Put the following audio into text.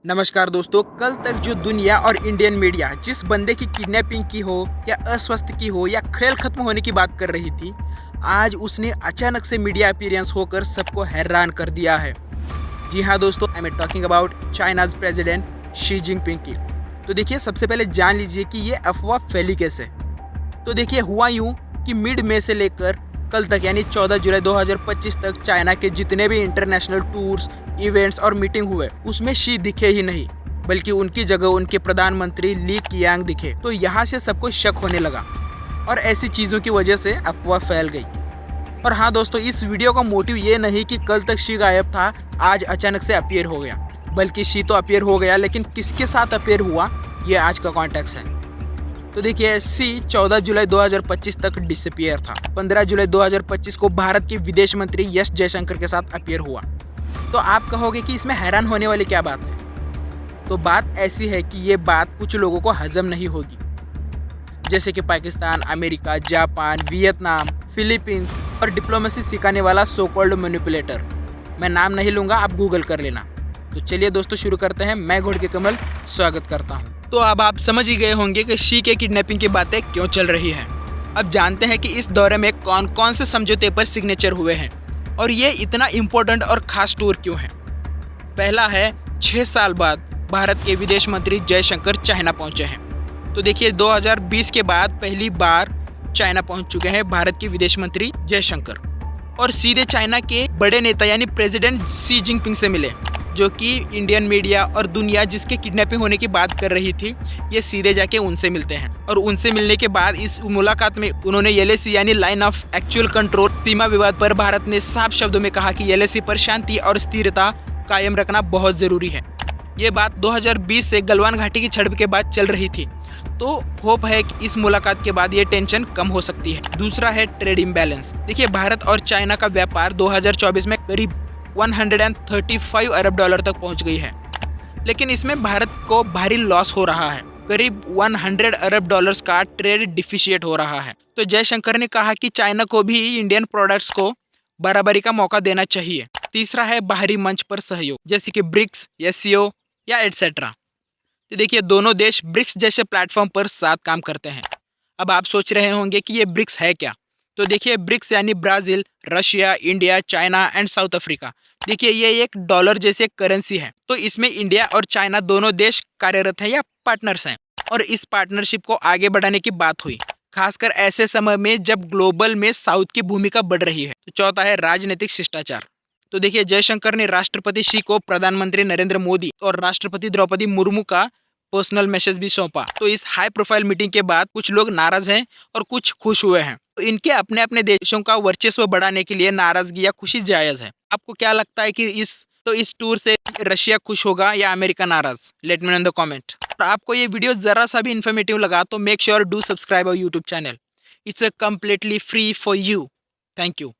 नमस्कार दोस्तों। कल तक जो दुनिया और इंडियन मीडिया जिस बंदे की किडनैपिंग की हो या अस्वस्थ की हो या खेल खत्म होने की बात कर रही थी, आज उसने अचानक से मीडिया अपीयरेंस होकर सबको हैरान कर दिया है। जी हाँ दोस्तों, I am talking about China's president Xi Jinping की। तो देखिए, सबसे पहले जान लीजिए कि ये अफवाह फैली कैसे। तो देखिए, हुआ यूँ कि मिड मई से लेकर कल तक यानी 14 जुलाई 2025 तक चाइना के जितने भी इंटरनेशनल टूर्स, इवेंट्स और मीटिंग हुए, उसमें शी दिखे ही नहीं, बल्कि उनकी जगह उनके प्रधानमंत्री ली कियांग दिखे। तो यहाँ से सबको शक होने लगा और ऐसी चीज़ों की वजह से अफवाह फैल गई। और हाँ दोस्तों, इस वीडियो का मोटिव ये नहीं कि कल तक शी गायब था, आज अचानक से अपीयर हो गया, बल्कि शी तो अपीयर हो गया, लेकिन किसके साथ अपीयर हुआ, ये आज का कॉन्टेक्स्ट है। तो देखिए, शी 14 जुलाई 2025 तक डिसअपियर था। 15 जुलाई 2025 को भारत के विदेश मंत्री एस जयशंकर के साथ अपीयर हुआ। तो आप कहोगे कि इसमें हैरान होने वाली क्या बात है। तो बात ऐसी है कि ये बात कुछ लोगों को हजम नहीं होगी, जैसे कि Pakistan, America, Japan, Vietnam, Philippines और डिप्लोमेसी सिखाने वाला सो कॉल्ड मैनिपुलेटर। मैं नाम नहीं लूँगा, आप गूगल कर लेना। तो चलिए दोस्तों, शुरू करते हैं। मैं घोड़ के कमल स्वागत करता हूँ। तो अब आप समझ ही गए होंगे कि शी के किडनैपिंग की बातें क्यों चल रही हैं। अब जानते हैं कि इस दौरे में कौन कौन से समझौते पर सिग्नेचर हुए हैं और ये इतना इम्पोर्टेंट और खास टूर क्यों है। पहला है, 6 साल बाद भारत के विदेश मंत्री जयशंकर चाइना पहुंचे हैं। तो देखिए, 2020 के बाद पहली बार चाइना पहुंच चुके हैं भारत के विदेश मंत्री जयशंकर, और सीधे चाइना के बड़े नेता यानी प्रेसिडेंट शी जिनपिंग से मिले, जो कि इंडियन मीडिया और दुनिया जिसके किडनैपिंग होने की बात कर रही थी, ये सीधे जाके उनसे मिलते हैं। और उनसे मिलने के बाद इस मुलाकात में उन्होंने एलएसी यानी लाइन ऑफ एक्चुअल कंट्रोल सीमा विवाद पर भारत ने साफ शब्दों में कहा कि एलएसी पर शांति और स्थिरता कायम रखना बहुत जरूरी है। ये बात 2020 से गलवान घाटी की झड़प के बाद चल रही थी, तो होप है कि इस मुलाकात के बाद ये टेंशन कम हो सकती है। दूसरा है ट्रेड इम्बैलेंस। देखिए, भारत और चाइना का व्यापार 2024 में करीब 135 अरब डॉलर तक पहुंच गई है, लेकिन इसमें भारत को भारी लॉस हो रहा है। करीब 100 अरब डॉलर्स का ट्रेड डिफिशिएट हो रहा है। तो जयशंकर ने कहा कि चाइना को भी इंडियन प्रोडक्ट्स को बराबरी का मौका देना चाहिए। तीसरा है बाहरी मंच पर सहयोग, जैसे कि ब्रिक्स, एससीओ या एटसेट्रा। तो देखिए, दोनों देश ब्रिक्स जैसे प्लेटफॉर्म पर साथ काम करते हैं। अब आप सोच रहे होंगे कि ये ब्रिक्स है क्या। तो देखिए, ब्रिक्स यानी Brazil, Russia, India, China and south Africa. देखिए, ये एक डॉलर जैसे करेंसी है। तो इसमें इंडिया और चाइना दोनों देश कार्यरत हैं या पार्टनर्स हैं, और इस पार्टनरशिप को आगे बढ़ाने की बात हुई, खासकर ऐसे समय में जब ग्लोबल में साउथ की भूमिका बढ़ रही है। तो चौथा है राजनीतिक शिष्टाचार। तो देखिए, जयशंकर ने राष्ट्रपति शी को प्रधानमंत्री नरेंद्र मोदी और राष्ट्रपति द्रौपदी मुर्मू का पर्सनल मैसेज भी सौंपा। तो इस हाई प्रोफाइल मीटिंग के बाद कुछ लोग नाराज हैं और कुछ खुश हुए हैं। तो इनके अपने अपने देशों का वर्चस्व बढ़ाने के लिए नाराजगी या खुशी जायज है। आपको क्या लगता है कि इस टूर से रशिया खुश होगा या अमेरिका नाराज? Let me know in the comment. और आपको ये वीडियो जरा सा भी इन्फॉर्मेटिव लगा तो make sure do subscribe our YouTube channel. It's a completely free for you. Thank you.